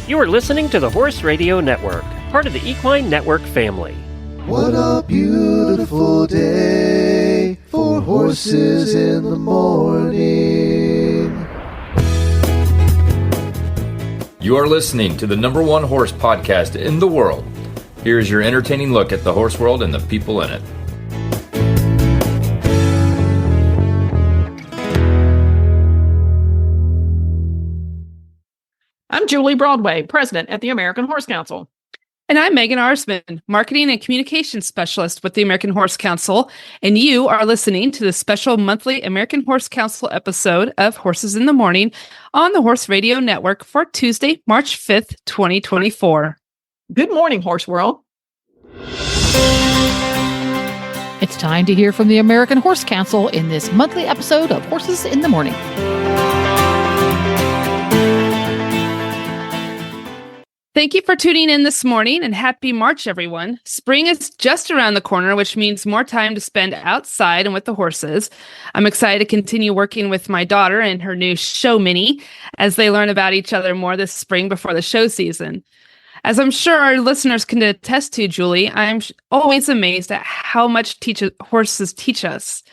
You are listening to the Horse Radio Network, part of the Equine Network family. What a beautiful day for horses in the morning. You are listening to the #1 horse podcast in the world. Here's your entertaining look at the horse world and the people in it. I'm Julie Broadway, president at the American Horse Council. And I'm Megan Arsman, marketing and communications specialist with the American Horse Council. And you are listening to the special monthly American Horse Council episode of Horses in the Morning on the Horse Radio Network for Tuesday, March 5th, 2024. Good morning, Horse World. It's time to hear from the American Horse Council in this monthly episode of Horses in the Morning. Thank you for tuning in this morning, and happy March, everyone. Spring is just around the corner, which means more time to spend outside and with the horses. I'm excited to continue working with my daughter and her new show Minnie as they learn about each other more this spring before the show season. As I'm sure our listeners can attest to, Julie, I'm always amazed at how much horses teach us.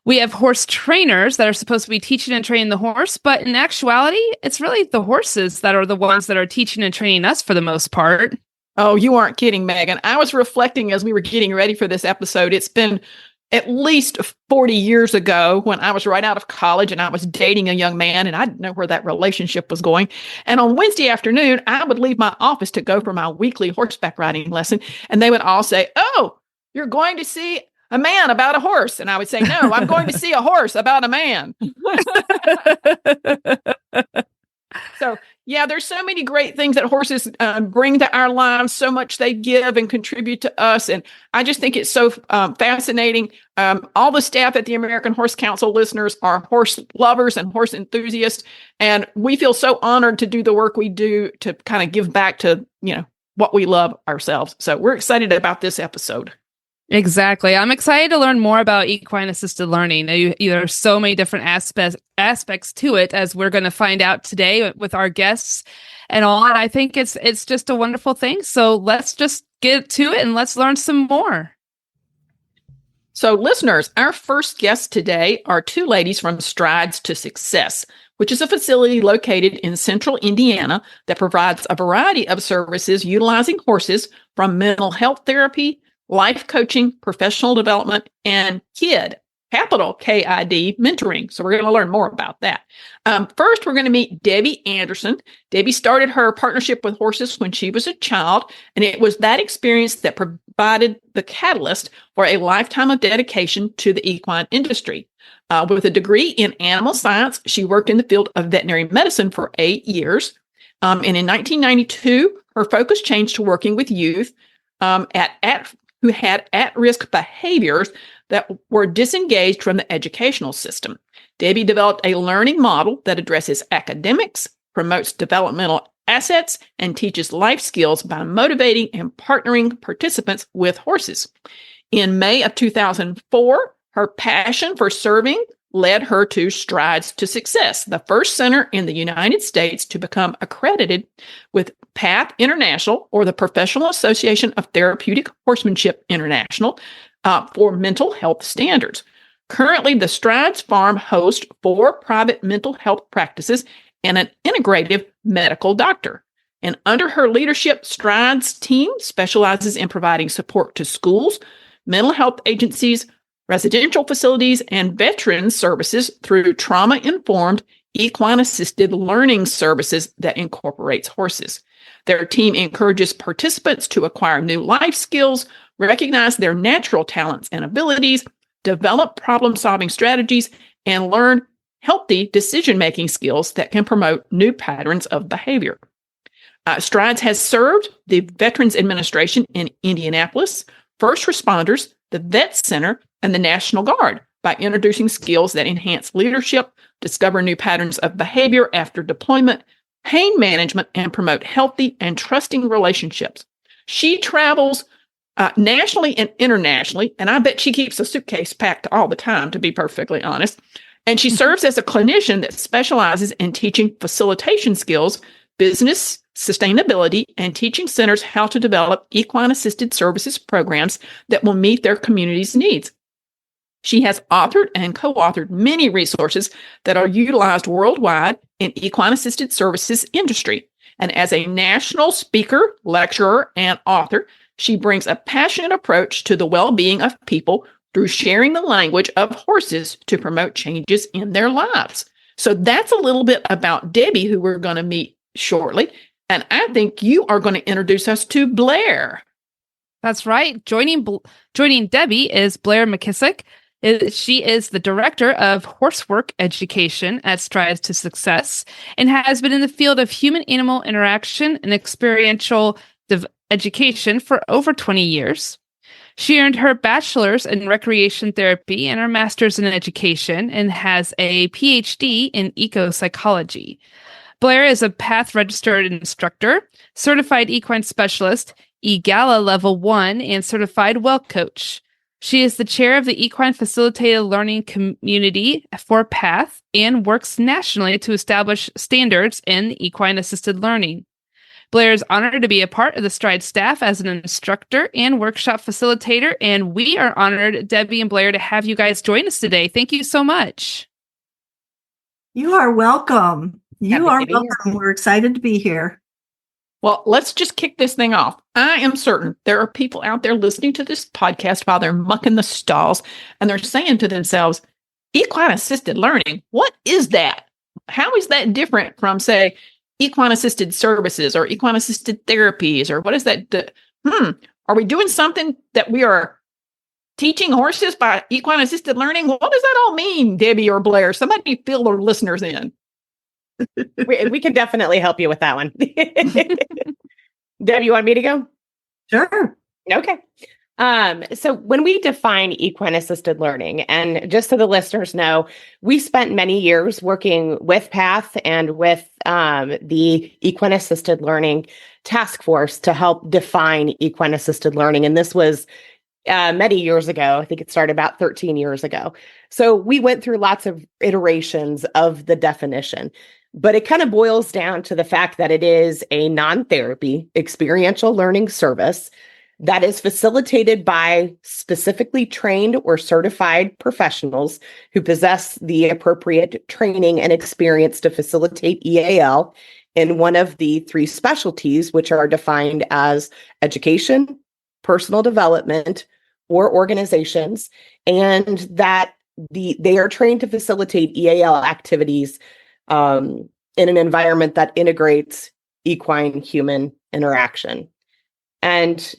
We have horse trainers that are supposed to be teaching and training the horse, but in actuality, it's really the horses that are the ones that are teaching and training us for the most part. Oh, you aren't kidding, Megan. I was reflecting as we were getting ready for this episode. It's been at least 40 years ago when I was right out of college and I was dating a young man, and I didn't know where that relationship was going. And on Wednesday afternoon, I would leave my office to go for my weekly horseback riding lesson, and they would all say, "Oh, you're going to see a man about a horse." And I would say, "No, I'm going to see a horse about a man." So, yeah, there's so many great things that horses bring to our lives, so much they give and contribute to us. And I just think it's so fascinating. All the staff at the American Horse Council listeners are horse lovers and horse enthusiasts. And we feel so honored to do the work we do to kind of give back to, what we love ourselves. So we're excited about this episode. Exactly. I'm excited to learn more about equine-assisted learning. There are so many different aspects to it, as we're going to find out today with our guests and all. And I think it's just a wonderful thing. So let's just get to it and let's learn some more. So listeners, our first guests today are two ladies from Strides to Success, which is a facility located in central Indiana that provides a variety of services utilizing horses, from mental health therapy, life coaching, professional development, and KID, capital KID, mentoring. So we're going to learn more about that. First, we're going to meet Debbie Anderson. Debbie started her partnership with horses when she was a child, and it was that experience that provided the catalyst for a lifetime of dedication to the equine industry. With a degree in animal science, she worked in the field of veterinary medicine for 8 years. And in 1992, her focus changed to working with youth who had at-risk behaviors that were disengaged from the educational system. Debbie developed a learning model that addresses academics, promotes developmental assets, and teaches life skills by motivating and partnering participants with horses. In May of 2004, her passion for serving led her to Strides to Success, the first center in the United States to become accredited with PATH International, or the Professional Association of Therapeutic Horsemanship International, for mental health standards. Currently, the Strides Farm hosts 4 private mental health practices and an integrative medical doctor. And under her leadership, Strides team specializes in providing support to schools, mental health agencies, residential facilities, and veterans services through trauma-informed, equine-assisted learning services that incorporates horses. Their team encourages participants to acquire new life skills, recognize their natural talents and abilities, develop problem-solving strategies, and learn healthy decision-making skills that can promote new patterns of behavior. Strides has served the Veterans Administration in Indianapolis, first responders, the Vet Center, and the National Guard by introducing skills that enhance leadership, discover new patterns of behavior after deployment, pain management, and promote healthy and trusting relationships. She travels nationally and internationally, and I bet she keeps a suitcase packed all the time, to be perfectly honest. And she serves as a clinician that specializes in teaching facilitation skills, business sustainability, and teaching centers how to develop equine-assisted services programs that will meet their community's needs. She has authored and co-authored many resources that are utilized worldwide in equine-assisted services industry. And as a national speaker, lecturer, and author, she brings a passionate approach to the well-being of people through sharing the language of horses to promote changes in their lives. So that's a little bit about Debbie, who we're going to meet shortly. And I think you are going to introduce us to Blair. That's right. Joining Debbie is Blair McKissick. She is the director of horsework education at Strides to Success and has been in the field of human-animal interaction and experiential education for over 20 years. She earned her bachelor's in recreation therapy and her master's in education and has a PhD in eco-psychology. Blair is a PATH registered instructor, certified equine specialist, EGALA Level 1, and certified well coach. She is the chair of the Equine Facilitated Learning Community for PATH and works nationally to establish standards in equine-assisted learning. Blair is honored to be a part of the Stride staff as an instructor and workshop facilitator, and we are honored, Debbie and Blair, to have you guys join us today. Thank you so much. You are welcome. You are welcome. We're excited to be here. Well, let's just kick this thing off. I am certain there are people out there listening to this podcast while they're mucking the stalls, and they're saying to themselves, equine-assisted learning, what is that? How is that different from, say, equine-assisted services or equine-assisted therapies, or what is that? Are we doing something that we are teaching horses by equine-assisted learning? What does that all mean, Debbie or Blair? Somebody fill our listeners in. We can definitely help you with that one. Deb, you want me to go? Sure. Okay. So when we define equine-assisted learning, and just so the listeners know, we spent many years working with PATH and with the equine-assisted learning task force to help define equine-assisted learning. And this was many years ago. I think it started about 13 years ago. So we went through lots of iterations of the definition, but it kind of boils down to the fact that it is a non-therapy experiential learning service that is facilitated by specifically trained or certified professionals who possess the appropriate training and experience to facilitate EAL in one of the three specialties, which are defined as education, personal development, or organizations, and that they are trained to facilitate EAL activities in an environment that integrates equine-human interaction. And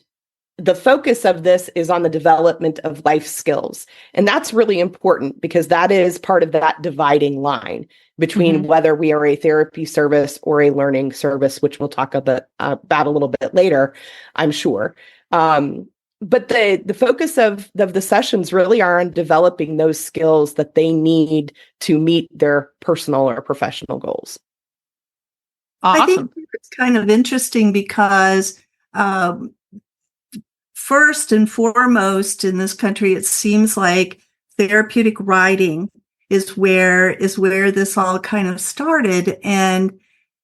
the focus of this is on the development of life skills. And that's really important because that is part of that dividing line between whether we are a therapy service or a learning service, which we'll talk about a little bit later, I'm sure. But the focus of the sessions really are on developing those skills that they need to meet their personal or professional goals. Awesome. I think it's kind of interesting because first and foremost in this country, it seems like therapeutic riding is where this all kind of started. And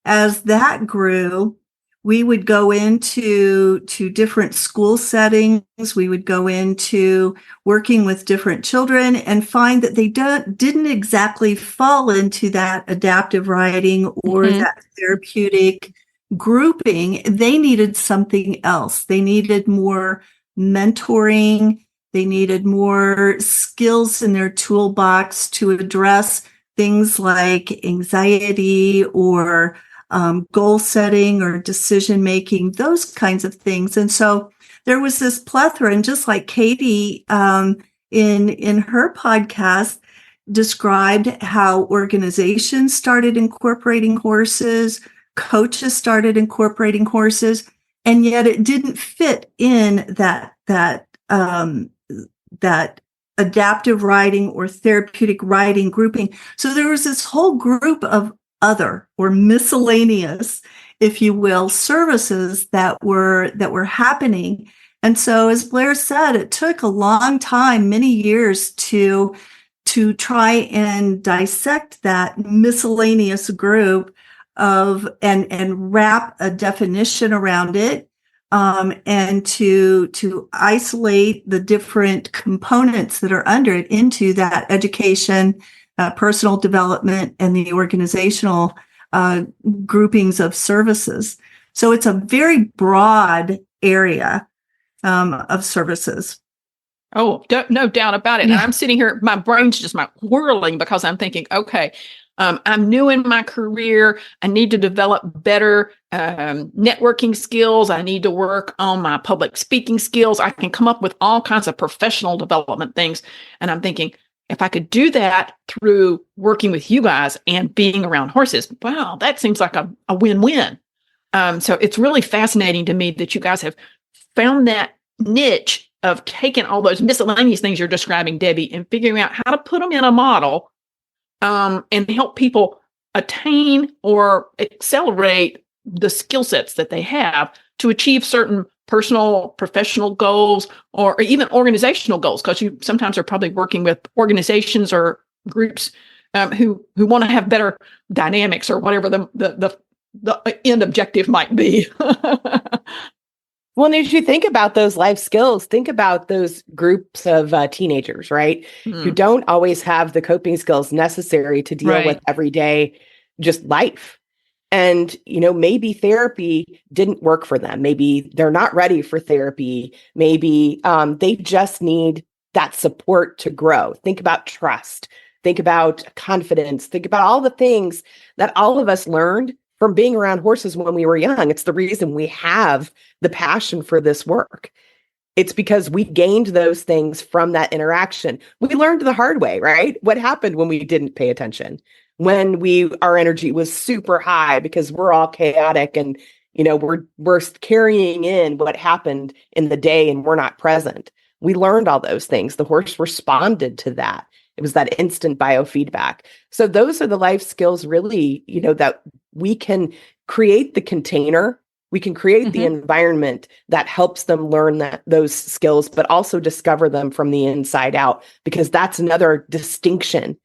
as that grew, we would go into different school settings. We would go into working with different children and find that they didn't exactly fall into that adaptive riding or that therapeutic grouping. They needed something else. They needed more mentoring. They needed more skills in their toolbox to address things like anxiety or goal setting or decision making, those kinds of things. And so there was this plethora, and just like Katie in her podcast described how organizations started incorporating horses, coaches started incorporating horses, and yet it didn't fit in that adaptive riding or therapeutic riding grouping. So there was this whole group of other or miscellaneous, if you will, services that were happening. And so, as Blair said, it took a long time, many years to try and dissect that miscellaneous group of and wrap a definition around it, and to isolate the different components that are under it into that education, personal development, and the organizational groupings of services. So it's a very broad area of services. Oh, no doubt about it. Yeah. And I'm sitting here, my brain's just whirling because I'm thinking, okay, I'm new in my career. I need to develop better networking skills. I need to work on my public speaking skills. I can come up with all kinds of professional development things. And I'm thinking, if I could do that through working with you guys and being around horses, wow, that seems like a win-win. So it's really fascinating to me that you guys have found that niche of taking all those miscellaneous things you're describing, Debbie, and figuring out how to put them in a model and help people attain or accelerate the skill sets that they have to achieve certain personal, professional goals, or even organizational goals, because you sometimes are probably working with organizations or groups who want to have better dynamics or whatever the end objective might be. Well, and as you think about those life skills, think about those groups of teenagers, right? Who don't always have the coping skills necessary to deal with everyday just life. And, maybe therapy didn't work for them. Maybe they're not ready for therapy. Maybe they just need that support to grow. Think about trust. Think about confidence. Think about all the things that all of us learned from being around horses when we were young. It's the reason we have the passion for this work. It's because we gained those things from that interaction. We learned the hard way, right? What happened when we didn't pay attention? When our energy was super high because we're all chaotic and, we're carrying in what happened in the day and we're not present. We learned all those things. The horse responded to that. It was that instant biofeedback. So those are the life skills really, that we can create the container. We can create the environment that helps them learn those skills, but also discover them from the inside out, because that's another distinction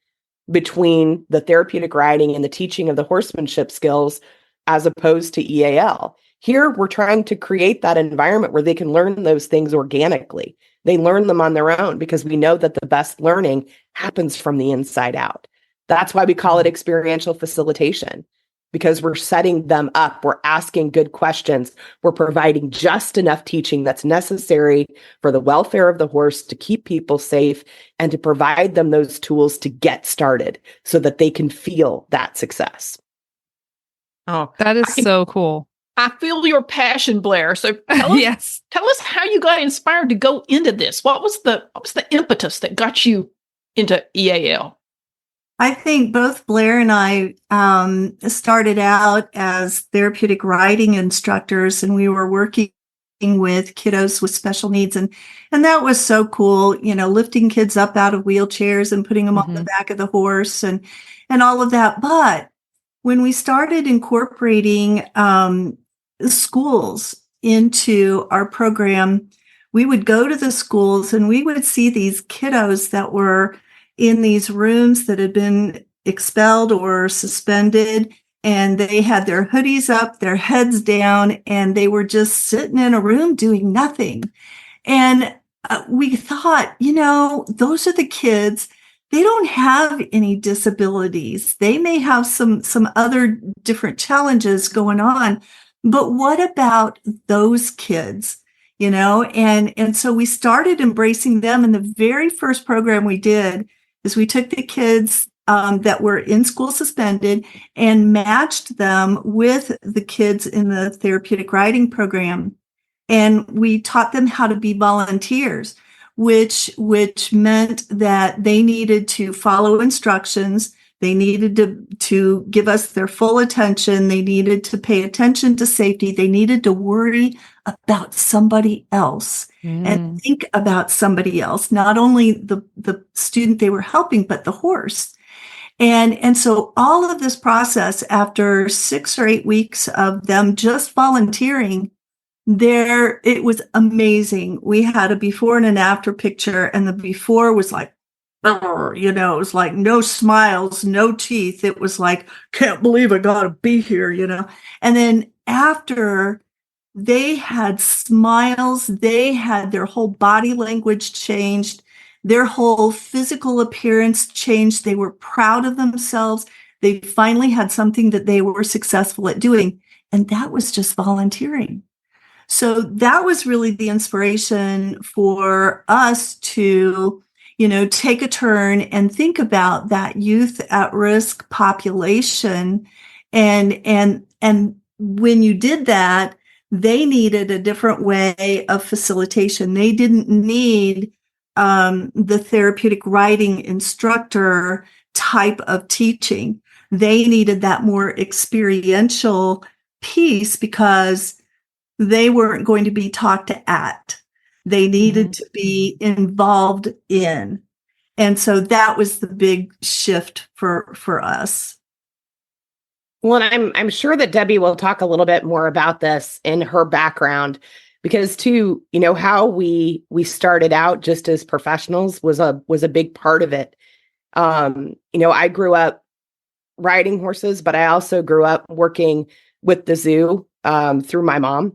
between the therapeutic riding and the teaching of the horsemanship skills as opposed to EAL. Here, we're trying to create that environment where they can learn those things organically. They learn them on their own because we know that the best learning happens from the inside out. That's why we call it experiential facilitation, because we're setting them up. We're asking good questions. We're providing just enough teaching that's necessary for the welfare of the horse, to keep people safe, and to provide them those tools to get started so that they can feel that success. Oh, That is so cool. I feel your passion, Blair. So Yes. tell us how you got inspired to go into this. What was the impetus that got you into EAL? I think both Blair and I started out as therapeutic riding instructors, and we were working with kiddos with special needs. And that was so cool, lifting kids up out of wheelchairs and putting them on the back of the horse and all of that. But when we started incorporating schools into our program, we would go to the schools and we would see these kiddos that were in these rooms that had been expelled or suspended, and they had their hoodies up, their heads down, and they were just sitting in a room doing nothing. And we thought, those are the kids. They don't have any disabilities. They may have some other different challenges going on, but what about those kids? And so we started embracing them. And the very first program we did is we took the kids that were in school suspended and matched them with the kids in the therapeutic riding program. And we taught them how to be volunteers, which meant that they needed to follow instructions. They needed to give us their full attention. They needed to pay attention to safety. They needed to worry about somebody else and think about somebody else, not only the student they were helping, but the horse. And so all of this process, after 6 or 8 weeks of them just volunteering, it was amazing. We had a before and an after picture, and the before was like, it was like no smiles, no teeth. It was like, can't believe I got to be here, And then after they had smiles, they had their whole body language changed, their whole physical appearance changed. They were proud of themselves. They finally had something that they were successful at doing. And that was just volunteering. So that was really the inspiration for us to, take a turn and think about that youth at risk population. And when you did that, they needed a different way of facilitation. They didn't need the therapeutic riding instructor type of teaching. They needed that more experiential piece because they weren't going to be taught to act. They needed to be involved in. And so that was the big shift for us. Well, and I'm sure that Debbie will talk a little bit more about this in her background, because too, how we started out just as professionals was a big part of it. I grew up riding horses, but I also grew up working with the zoo through my mom,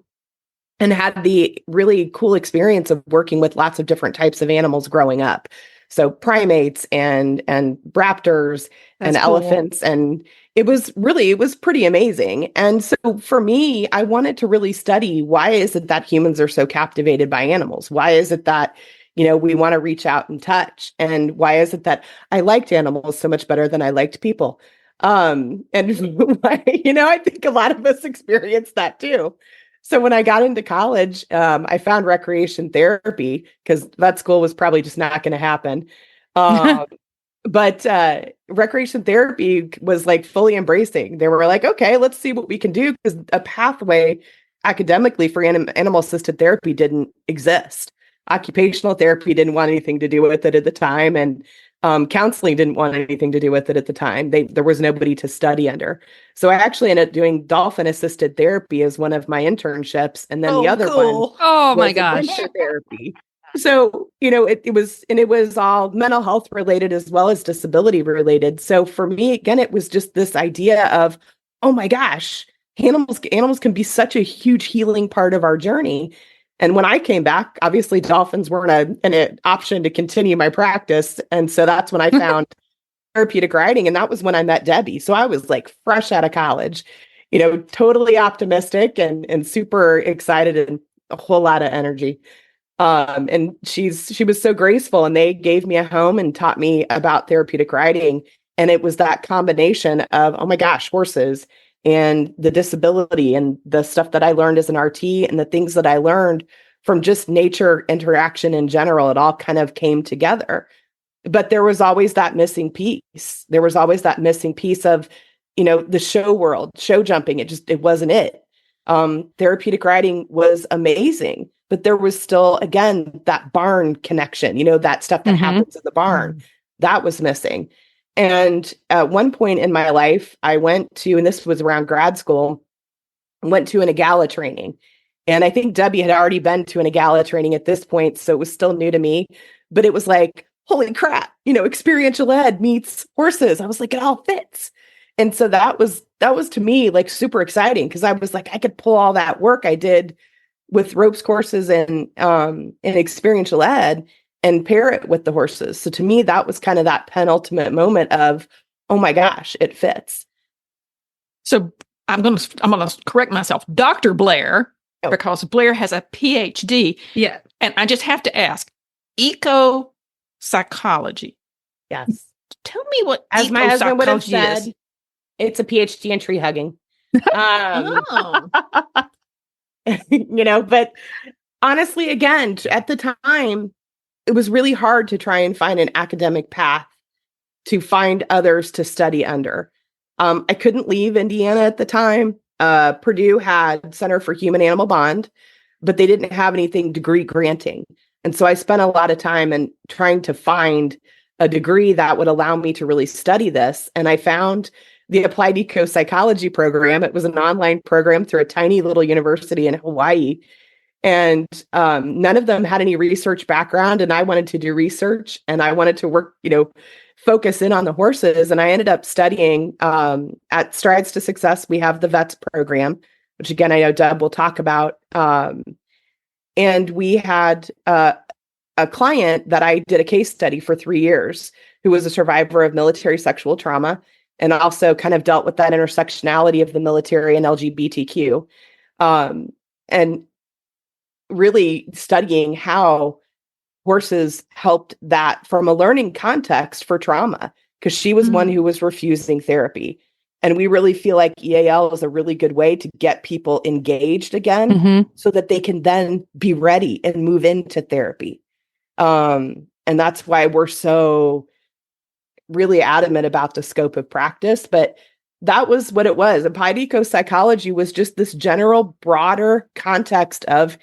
and had the really cool experience of working with lots of different types of animals growing up. So primates and raptors and elephants. And it was pretty amazing. And so for me, I wanted to really study, why is it that humans are so captivated by animals? Why is it that, we want to reach out and touch? And why is it that I liked animals so much better than I liked people? And I think a lot of us experienced that too. So when I got into college, I found recreation therapy, because vet school was probably just not going to happen. But recreation therapy was like fully embracing. They were like, okay, let's see what we can do, because a pathway academically for animal-assisted therapy didn't exist. Occupational therapy didn't want anything to do with it at the time, and counseling didn't want anything to do with it at the time. There was nobody to study under. So I actually ended up doing dolphin-assisted therapy as one of my internships, and then the other one, oh my was gosh, adventure therapy. So it was all mental health related as well as disability related. So for me, again, it was just this idea of, oh my gosh, animals can be such a huge healing part of our journey. And when I came back, obviously dolphins weren't an option to continue my practice. And so that's when I found therapeutic riding. And that was when I met Debbie. So I was like fresh out of college, totally optimistic and super excited and a whole lot of energy. And she was so graceful, and they gave me a home and taught me about therapeutic riding. And it was that combination of, oh my gosh, horses and the disability and the stuff that I learned as an RT and the things that I learned from just nature interaction in general. It all kind of came together. But there was always that missing piece. There was always that missing piece of, the show world, show jumping. It wasn't it. Therapeutic riding was amazing, but there was still, again, that barn connection, that stuff that happens in the barn, that was missing. And at one point in my life, I went to, and this was around grad school, went to an AGALA training. And I think Debbie had already been to an AGALA training at this point, so it was still new to me. But it was like, holy crap, experiential ed meets horses. I was like, it all fits. And so that was to me like super exciting, because I was like, I could pull all that work I did with ropes courses and experiential ed and pair it with the horses. So to me, that was kind of that penultimate moment of, oh my gosh, it fits. So I'm going to correct myself, Dr. Blair, because Blair has a PhD. Yeah. And I just have to ask, eco-psychology. Yes. Tell me what as my husband would have said, is. It's a PhD in tree hugging. Oh. But honestly, again, at the time, it was really hard to try and find an academic path to find others to study under. I couldn't leave Indiana at the time. Purdue had Center for Human Animal Bond, but they didn't have anything degree granting. And so I spent a lot of time in trying to find a degree that would allow me to really study this. And I found the Applied Eco-Psychology program. It was an online program through a tiny little university in Hawaii. And none of them had any research background. And I wanted to do research, and I wanted to work, focus in on the horses. And I ended up studying at Strides to Success. We have the VETS program, which again, I know Deb will talk about. And we had a client that I did a case study for 3 years, who was a survivor of military sexual trauma, and also kind of dealt with that intersectionality of the military and LGBTQ. And really studying how horses helped that from a learning context for trauma, because she was one who was refusing therapy. And we really feel like EAL is a really good way to get people engaged again, so that they can then be ready and move into therapy. And that's why we're so really adamant about the scope of practice. But that was what it was. Applied eco-psychology was just this general, broader context of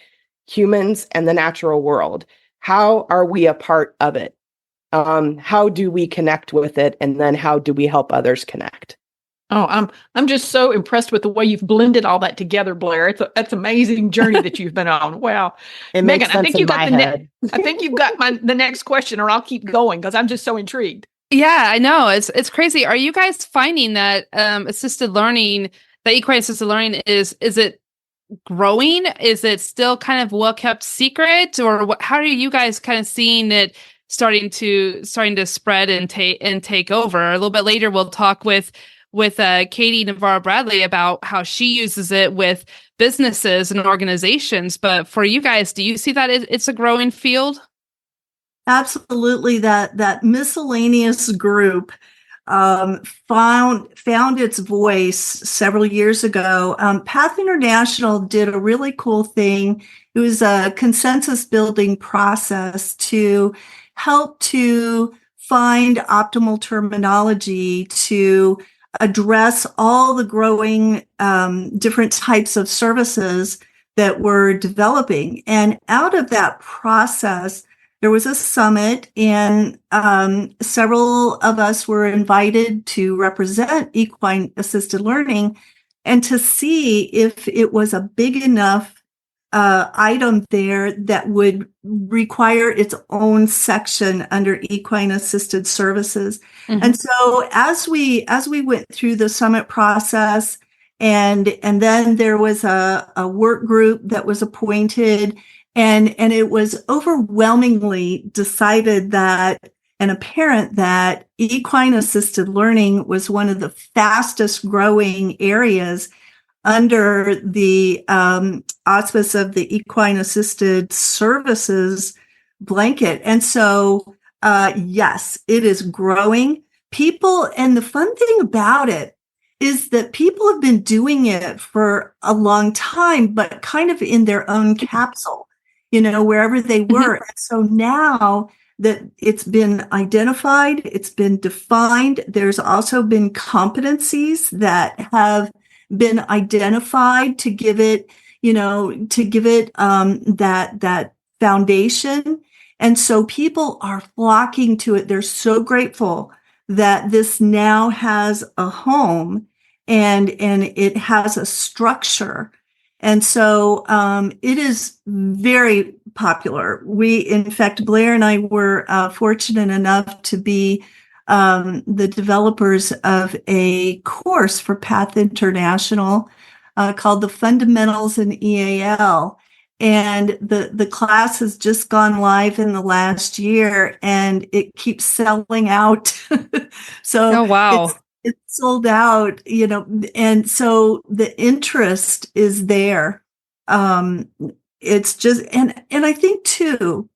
humans and the natural world. How are we a part of it? How do we connect with it? And then how do we help others connect? Oh, I'm just so impressed with the way you've blended all that together, Blair. It's an amazing journey that you've been on. Wow. It Megan, makes sense in my head. I think you've got the next question, or I'll keep going because I'm just so intrigued. Yeah, I know. It's crazy. Are you guys finding that assisted learning, the equine assisted learning is it growing? Is it still kind of well-kept secret, or how are you guys kind of seeing it starting to spread and take over? A little bit later, we'll talk with Katie Navarro Bradley about how she uses it with businesses and organizations. But for you guys, do you see that it's a growing field? Absolutely. That miscellaneous group found its voice several years ago. Path International did a really cool thing. It was a consensus building process to help to find optimal terminology to address all the growing different types of services that we're developing. And out of that process, there was a summit, and several of us were invited to represent equine-assisted learning and to see if it was a big enough item there that would require its own section under equine-assisted services. And so as we went through the summit process, and then there was a work group that was appointed, and it was overwhelmingly decided that and apparent that equine-assisted learning was one of the fastest growing areas under the auspice of the equine-assisted services blanket. And so, yes, it is growing. People, and the fun thing about it is that people have been doing it for a long time, but kind of in their own capsule, wherever they were. And so now that it's been identified, it's been defined, there's also been competencies that have been identified to give it, that foundation. And so people are flocking to it. They're so grateful that this now has a home and it has a structure. And so it is very popular. In fact, Blair and I were fortunate enough to be the developers of a course for Path International called the Fundamentals in EAL. And the class has just gone live in the last year, and it keeps selling out. So oh, wow. It's sold out, and so the interest is there. It's just, and I think too,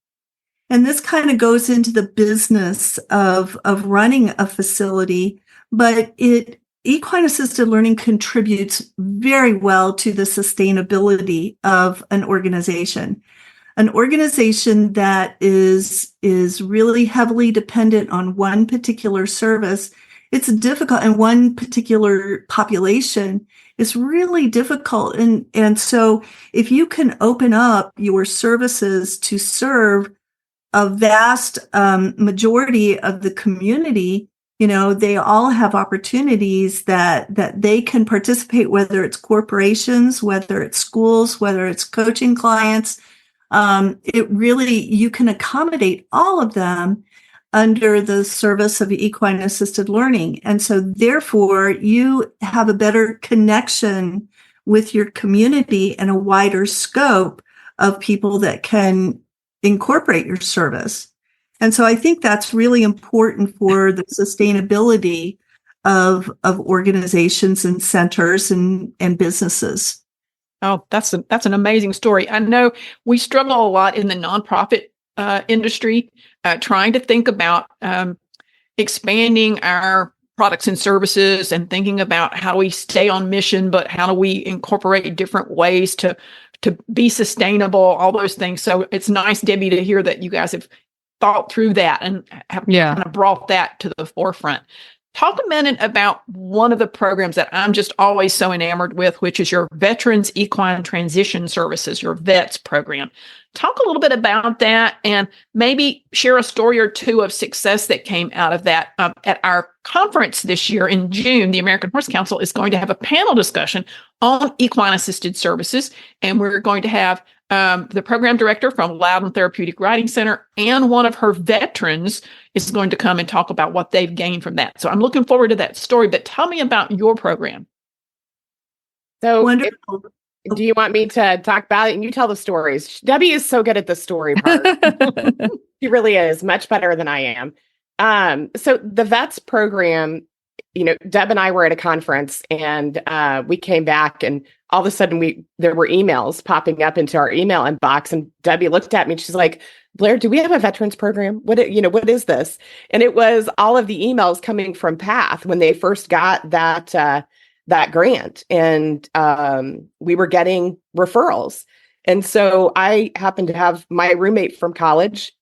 and this kind of goes into the business of running a facility, but equine assisted learning contributes very well to the sustainability of an organization. An organization that is really heavily dependent on one particular service, it's difficult, and one particular population is really difficult. And so if you can open up your services to serve a vast majority of the community, they all have opportunities that they can participate, whether it's corporations, whether it's schools, whether it's coaching clients. You can accommodate all of them under the service of equine assisted learning. And so therefore you have a better connection with your community and a wider scope of people that can incorporate your service. And so I think that's really important for the sustainability of organizations and centers and businesses. Oh, that's an amazing story. I know we struggle a lot in the nonprofit industry, trying to think about expanding our products and services and thinking about how we stay on mission, but how do we incorporate different ways to be sustainable, all those things. So it's nice, Debbie, to hear that you guys have thought through that and have kind of brought that to the forefront. Talk a minute about one of the programs that I'm just always so enamored with, which is your Veterans Equine Transition Services, your VETS program. Talk a little bit about that and maybe share a story or two of success that came out of that. At our conference this year in June, the American Horse Council is going to have a panel discussion on equine-assisted services, and we're going to have the program director from Loudon Therapeutic Riding Center and one of her veterans is going to come and talk about what they've gained from that. So I'm looking forward to that story, but tell me about your program. So Wonderful. do you want me to talk about it? And you tell the stories. Debbie is so good at the story part. She really is much better than I am. So the VETS program, Deb and I were at a conference and we came back and all of a sudden there were emails popping up into our email inbox, and Debbie looked at me and she's like, Blair, do we have a veterans program? What is this? And it was all of the emails coming from PATH when they first got that grant, and we were getting referrals. And so I happen to have my roommate from college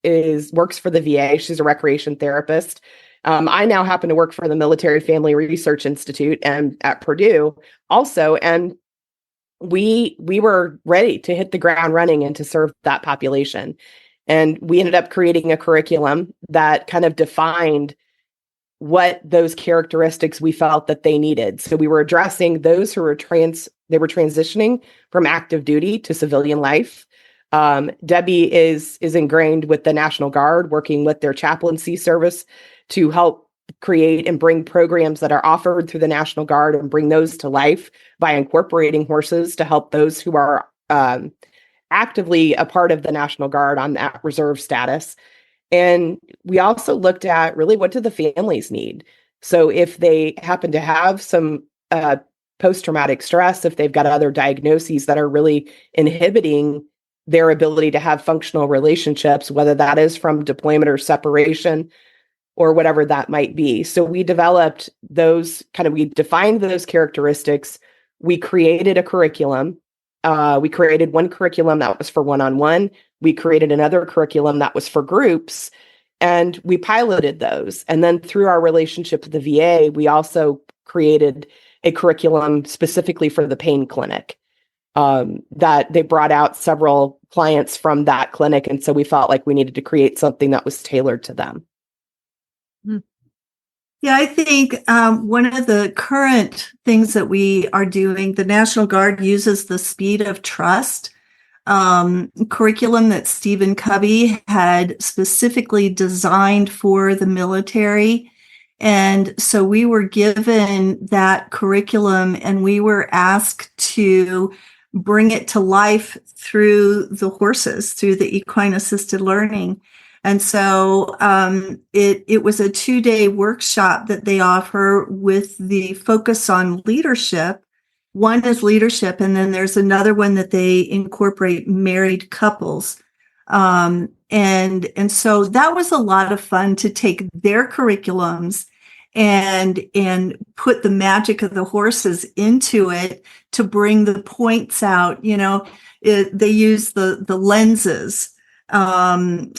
works for the VA. She's a recreation therapist. I now happen to work for the Military Family Research Institute and at Purdue also. And we were ready to hit the ground running and to serve that population. And we ended up creating a curriculum that kind of defined what those characteristics we felt that they needed. So we were addressing those who were transitioning from active duty to civilian life. Debbie is ingrained with the National Guard, working with their chaplaincy service to help create and bring programs that are offered through the National Guard and bring those to life by incorporating horses to help those who are actively a part of the National Guard on that reserve status. And we also looked at really what do the families need. So if they happen to have some post-traumatic stress, if they've got other diagnoses that are really inhibiting their ability to have functional relationships, whether that is from deployment or separation or whatever that might be. So we developed we defined those characteristics. We created a curriculum. We created one curriculum that was for one-on-one. We created another curriculum that was for groups, and we piloted those. And then through our relationship with the VA, we also created a curriculum specifically for the pain clinic that they brought out several clients from that clinic. And so we felt like we needed to create something that was tailored to them. Yeah, I think one of the current things that we are doing, the National Guard uses the Speed of Trust curriculum that Stephen Covey had specifically designed for the military. And so we were given that curriculum and we were asked to bring it to life through the horses, through the equine-assisted learning. And so it was a 2-day workshop that they offer with the focus on leadership. One is leadership, and then there's another one that they incorporate married couples. And so that was a lot of fun to take their curriculums and put the magic of the horses into it to bring the points out. They use the lenses in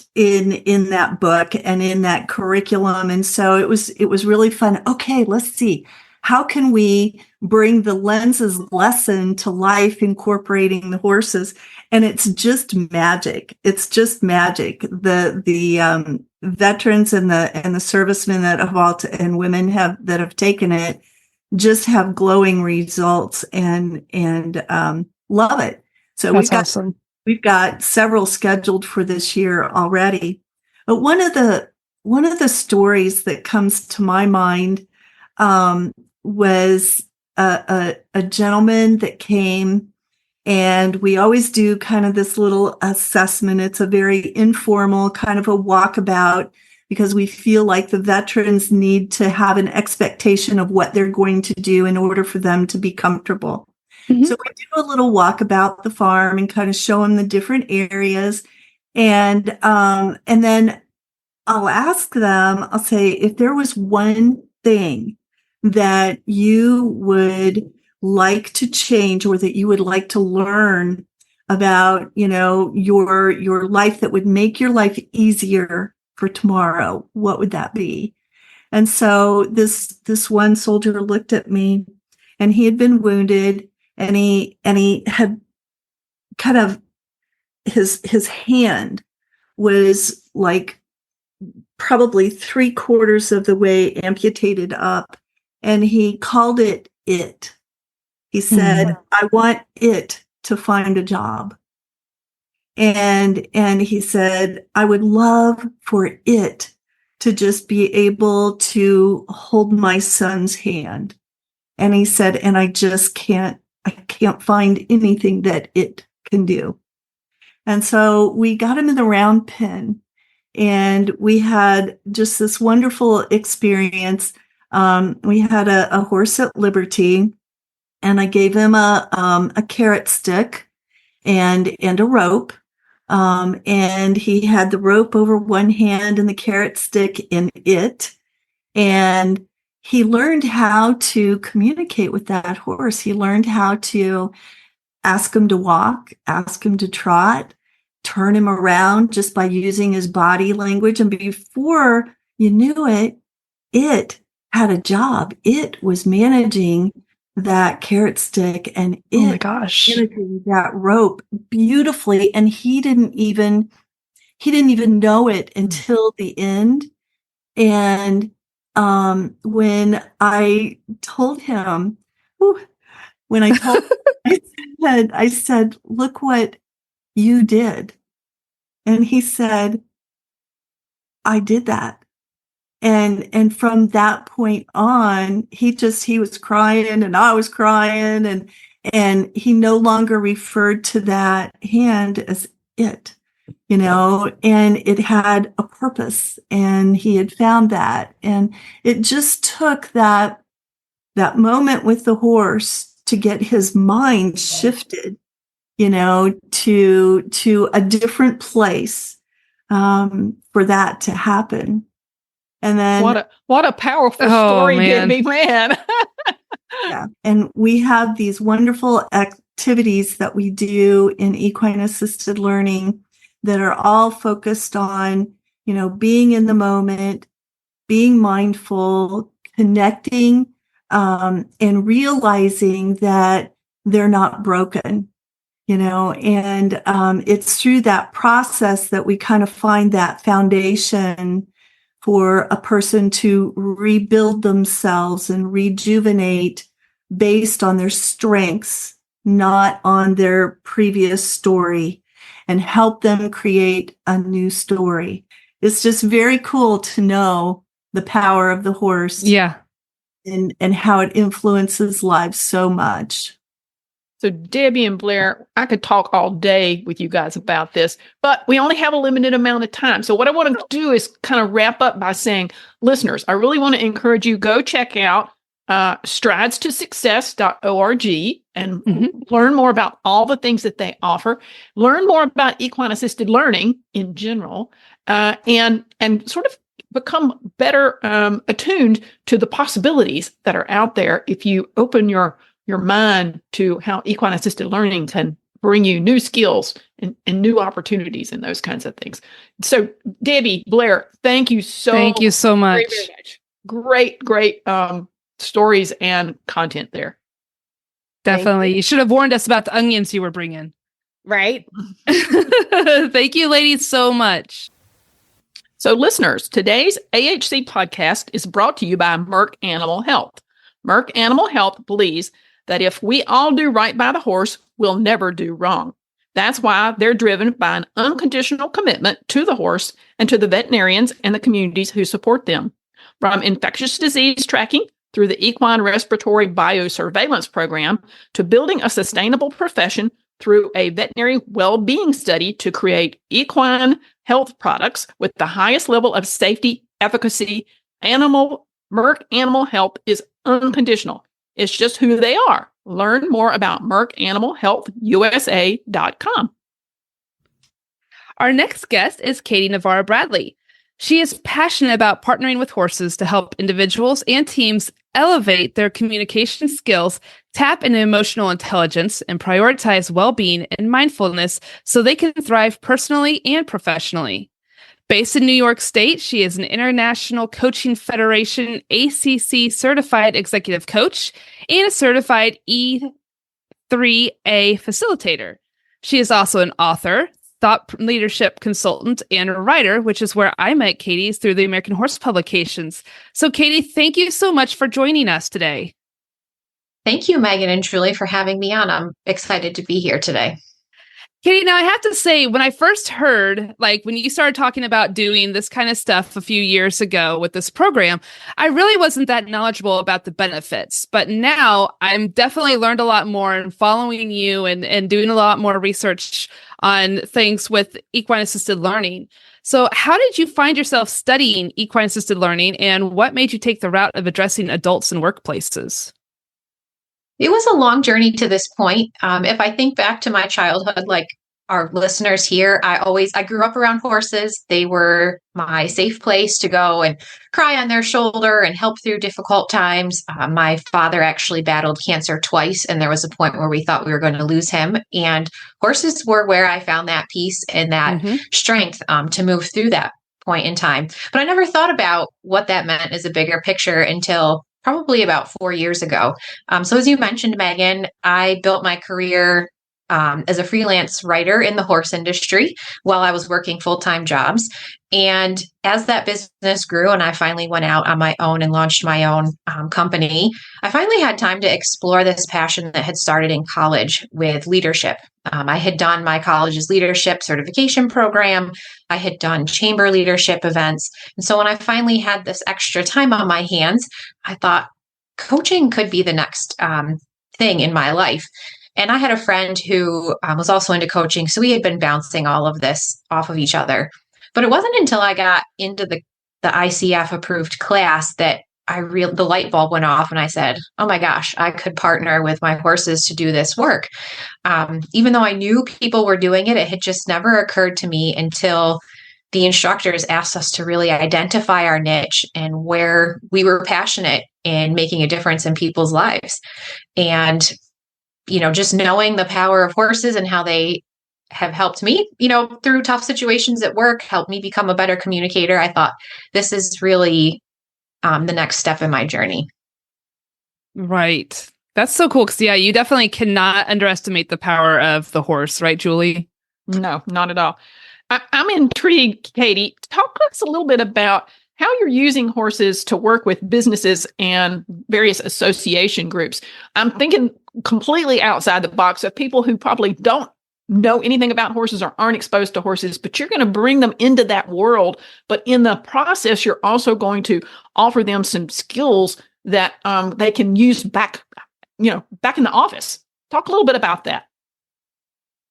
that book and in that curriculum. And so it was really fun. Okay, let's see. How can we bring the lenses lesson to life, incorporating the horses? And it's just magic. It's just magic. The veterans and the servicemen that have and women that have taken it just have glowing results and love it. So That's awesome. We've got several scheduled for this year already. But one of the stories that comes to my mind was a gentleman that came, and we always do kind of this little assessment. It's a very informal kind of a walkabout because we feel like the veterans need to have an expectation of what they're going to do in order for them to be comfortable. Mm-hmm. So we do a little walk about the farm and kind of show them the different areas. And then I'll ask them, I'll say, if there was one thing that you would like to change or that you would like to learn about, your life that would make your life easier for tomorrow, what would that be? And so this one soldier looked at me, and he had been wounded, and he had kind of his hand was like probably 3/4 of the way amputated up, and he called it. He said, I want it to find a job. And he said, I would love for it to just be able to hold my son's hand. And he said, and I can't find anything that it can do. And so we got him in the round pen, and we had just this wonderful experience. We had a horse at Liberty, and I gave him a carrot stick and a rope. And he had the rope over one hand and the carrot stick in it. And he learned how to communicate with that horse. He learned how to ask him to walk, ask him to trot, turn him around just by using his body language. And before you knew it, it had a job. It was managing that carrot stick and managing that rope beautifully. And he didn't even know it until the end. And when I told him, I said, look what you did. And he said, I did that. And from that point on, he was crying and I was crying, and he no longer referred to that hand as it, and it had a purpose, and he had found that. And it just took that moment with the horse to get his mind shifted, to a different place, for that to happen. And then what a powerful story, Debbie, man. Yeah. And we have these wonderful activities that we do in equine-assisted learning that are all focused on, being in the moment, being mindful, connecting, and realizing that they're not broken, and it's through that process that we kind of find that foundation for a person to rebuild themselves and rejuvenate based on their strengths, not on their previous story, and help them create a new story. It's just very cool to know the power of the horse. Yeah. And how it influences lives so much. So Debbie and Blair, I could talk all day with you guys about this, but we only have a limited amount of time. So what I want to do is kind of wrap up by saying, listeners, I really want to encourage you, go check out stridetosuccess.org and learn more about all the things that they offer. Learn more about equine-assisted learning in general, and sort of become better attuned to the possibilities that are out there if you open your mind to how equine-assisted learning can bring you new skills and new opportunities and those kinds of things. So, Debbie, Blair, thank you so much. Very, very much. Great stories and content there. Definitely. You should have warned us about the onions you were bringing. Right? Thank you, ladies, so much. So, listeners, today's AHC podcast is brought to you by Merck Animal Health. Merck Animal Health believes that if we all do right by the horse, we'll never do wrong. That's why they're driven by an unconditional commitment to the horse and to the veterinarians and the communities who support them. From infectious disease tracking through the equine respiratory biosurveillance program to building a sustainable profession through a veterinary well-being study to create equine health products with the highest level of safety, efficacy, Merck Animal Health is unconditional. It's just who they are. Learn more about MerckAnimalHealthUSA.com. Our next guest is Katie Navarro Bradley. She is passionate about partnering with horses to help individuals and teams elevate their communication skills, tap into emotional intelligence, and prioritize well-being and mindfulness so they can thrive personally and professionally. Based in New York State, she is an International Coaching Federation ACC certified executive coach and a certified E3A facilitator. She is also an author, thought leadership consultant, and a writer, which is where I met Katie through the American Horse publications. So, Katie, thank you so much for joining us today. Thank you, Megan and Julie, for having me on. I'm excited to be here today. Katie, now I have to say, when I first heard, when you started talking about doing this kind of stuff a few years ago with this program, I really wasn't that knowledgeable about the benefits. But now I'm definitely learned a lot more and following you and doing a lot more research on things with equine-assisted learning. So how did you find yourself studying equine-assisted learning, and what made you take the route of addressing adults in workplaces? It was a long journey to this point. If I think back to my childhood, like our listeners here, I grew up around horses. They were my safe place to go and cry on their shoulder and help through difficult times. My father actually battled cancer twice, and there was a point where we thought we were going to lose him. And horses were where I found that peace and that strength to move through that point in time. But I never thought about what that meant as a bigger picture until probably about 4 years ago. So as you mentioned, Megan, I built my career as a freelance writer in the horse industry while I was working full-time jobs. And as that business grew and I finally went out on my own and launched my own company, I finally had time to explore this passion that had started in college with leadership. I had done my college's leadership certification program. I had done chamber leadership events. And so when I finally had this extra time on my hands, I thought coaching could be the next thing in my life. And I had a friend who was also into coaching. So we had been bouncing all of this off of each other. But it wasn't until I got into the ICF approved class that the light bulb went off and I said, oh my gosh, I could partner with my horses to do this work. Even though I knew people were doing it, it had just never occurred to me until the instructors asked us to really identify our niche and where we were passionate in making a difference in people's lives. And, just knowing the power of horses and how they have helped me, through tough situations at work, helped me become a better communicator. I thought this is really the next step in my journey. Right. That's so cool. Because you definitely cannot underestimate the power of the horse, right, Julie? No, not at all. I'm intrigued, Katie. Talk to us a little bit about how you're using horses to work with businesses and various association groups. I'm thinking completely outside the box of people who probably don't know anything about horses or aren't exposed to horses, but you're going to bring them into that world. But in the process, you're also going to offer them some skills that they can use back in the office. Talk a little bit about that.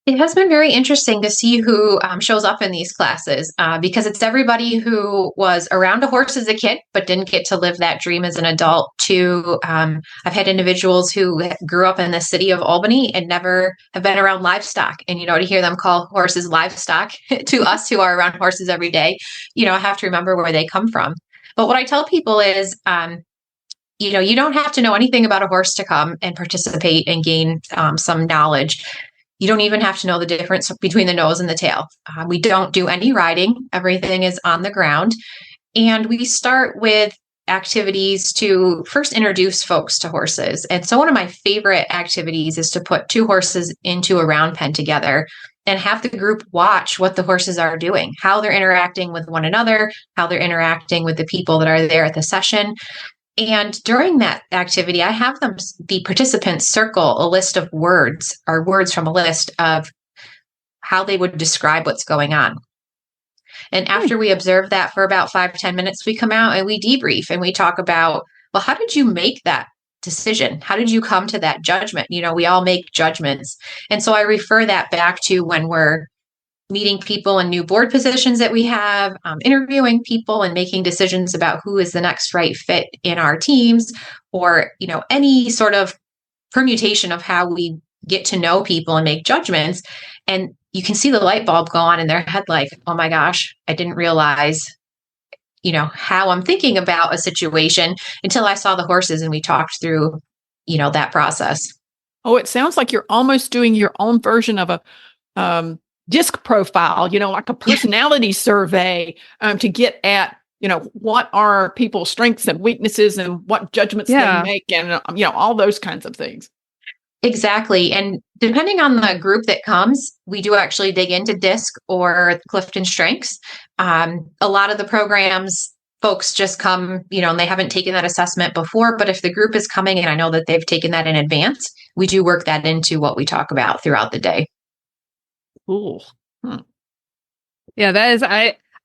It has been very interesting to see who shows up in these classes because it's everybody who was around a horse as a kid, but didn't get to live that dream as an adult to I've had individuals who grew up in the city of Albany and never have been around livestock. And, to hear them call horses livestock to us who are around horses every day, I have to remember where they come from. But what I tell people is, you don't have to know anything about a horse to come and participate and gain some knowledge. You don't even have to know the difference between the nose and the tail. We don't do any riding. Everything is on the ground. And we start with activities to first introduce folks to horses. And so one of my favorite activities is to put two horses into a round pen together and have the group watch what the horses are doing, how they're interacting with one another, how they're interacting with the people that are there at the session. And during that activity, I have the participants circle a list of words or words from a list of how they would describe what's going on. And after we observe that for about 5-10 minutes, we come out and we debrief and we talk about, well, how did you make that decision? How did you come to that judgment? We all make judgments. And so I refer that back to when we're meeting people in new board positions that we have, interviewing people and making decisions about who is the next right fit in our teams, or, any sort of permutation of how we get to know people and make judgments. And you can see the light bulb go on in their head, like, oh my gosh, I didn't realize how I'm thinking about a situation until I saw the horses and we talked through, that process. Oh, it sounds like you're almost doing your own version of a disc profile, like a personality survey to get at, what are people's strengths and weaknesses and what judgments they make and, all those kinds of things. Exactly. And depending on the group that comes, we do actually dig into DISC or Clifton Strengths. A lot of the programs, folks just come, and they haven't taken that assessment before. But if the group is coming and I know that they've taken that in advance, we do work that into what we talk about throughout the day. Cool. Yeah, that is,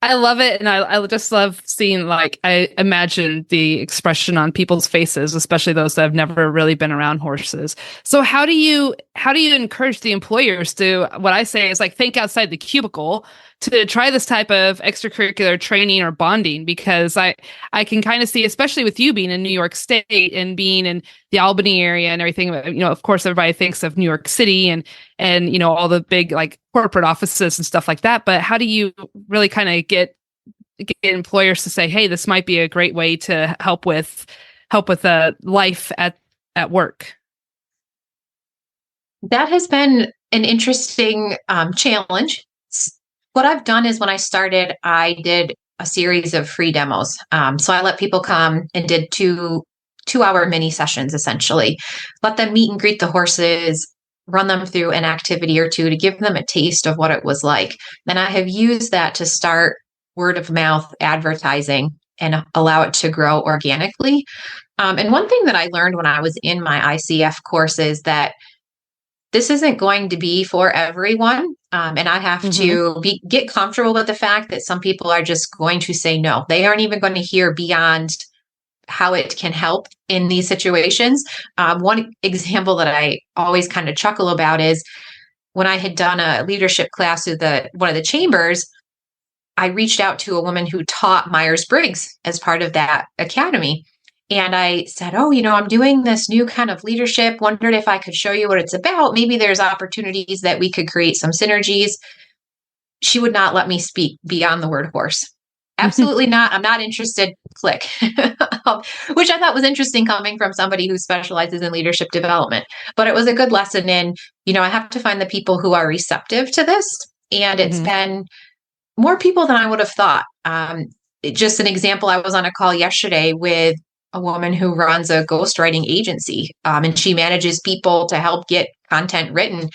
I love it. And I just love seeing, I imagine the expression on people's faces, especially those that have never really been around horses. So how do you encourage the employers to, what I say is think outside the cubicle to try this type of extracurricular training or bonding? Because I can kind of see, especially with you being in New York State and being in the Albany area and everything, of course, everybody thinks of New York City and all the big corporate offices and stuff like that. But how do you really kind of get employers to say, hey, this might be a great way to help with life at work? That has been an interesting challenge. What I've done is when I started, I did a series of free demos. So I let people come and did two-hour mini sessions, essentially. Let them meet and greet the horses, run them through an activity or two to give them a taste of what it was like. And I have used that to start word of mouth advertising and allow it to grow organically. And one thing that I learned when I was in my ICF course is that this isn't going to be for everyone. And I have to get comfortable with the fact that some people are just going to say no. They aren't even going to hear beyond how it can help in these situations. One example that I always kind of chuckle about is when I had done a leadership class with one of the chambers, I reached out to a woman who taught Myers-Briggs as part of that academy. And I said, I'm doing this new kind of leadership, wondered if I could show you what it's about. Maybe there's opportunities that we could create some synergies. She would not let me speak beyond the word horse. Absolutely not. I'm not interested. Click. Which I thought was interesting coming from somebody who specializes in leadership development. But it was a good lesson in, I have to find the people who are receptive to this. And it's been more people than I would have thought. Just an example, I was on a call yesterday with a woman who runs a ghostwriting agency, and she manages people to help get content written.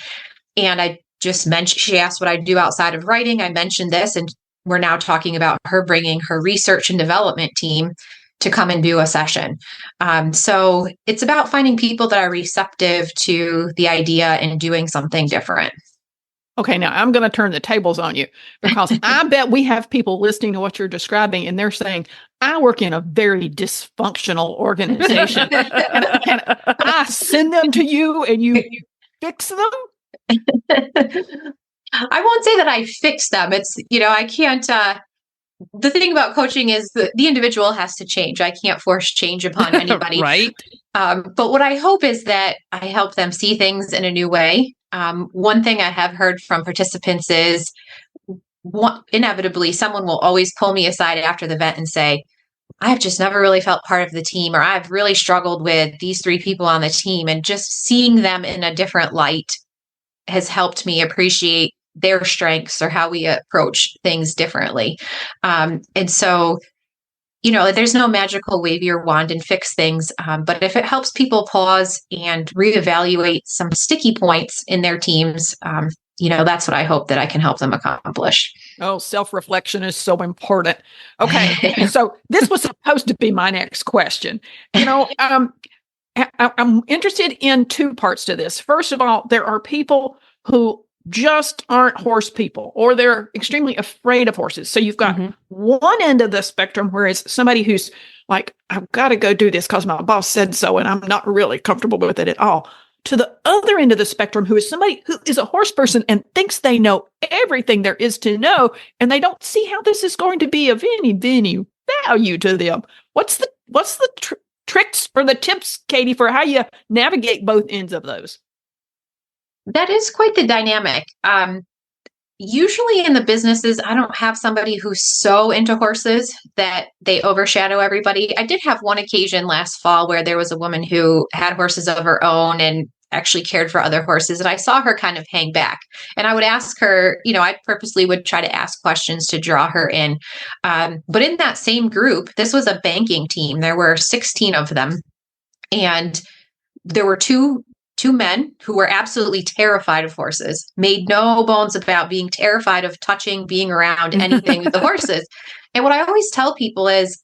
And I just mentioned, she asked what I do outside of writing. I mentioned this, and we're now talking about her bringing her research and development team to come and do a session. So it's about finding people that are receptive to the idea and doing something different. Okay, now I'm going to turn the tables on you because I bet we have people listening to what you're describing and they're saying, I work in a very dysfunctional organization and I send them to you and you fix them? I won't say that I fix them. It's, I can't, the thing about coaching is the individual has to change. I can't force change upon anybody. Right. But what I hope is that I help them see things in a new way. One thing I have heard from participants is inevitably someone will always pull me aside after the event and say, I've just never really felt part of the team, or I've really struggled with these 3 people on the team. And just seeing them in a different light has helped me appreciate their strengths or how we approach things differently. And so, there's no magical wave your wand and fix things. But if it helps people pause and reevaluate some sticky points in their teams, that's what I hope that I can help them accomplish. Oh, self-reflection is so important. Okay. So this was supposed to be my next question. I'm interested in two parts to this. First of all, there are people who just aren't horse people, or they're extremely afraid of horses. So you've got one end of the spectrum where it's somebody who's like, I've got to go do this because my boss said so, and I'm not really comfortable with it at all. To the other end of the spectrum, who is somebody who is a horse person and thinks they know everything there is to know, and they don't see how this is going to be of any value to them. What's the tricks or the tips, Katie, for how you navigate both ends of those? That is quite the dynamic. Usually in the businesses, I don't have somebody who's so into horses that they overshadow everybody. I did have one occasion last fall where there was a woman who had horses of her own and actually cared for other horses. And I saw her kind of hang back. And I would ask her, I purposely would try to ask questions to draw her in. But in that same group, this was a banking team. There were 16 of them. And there were two men who were absolutely terrified of horses, made no bones about being terrified of touching, being around anything with the horses. And what I always tell people is,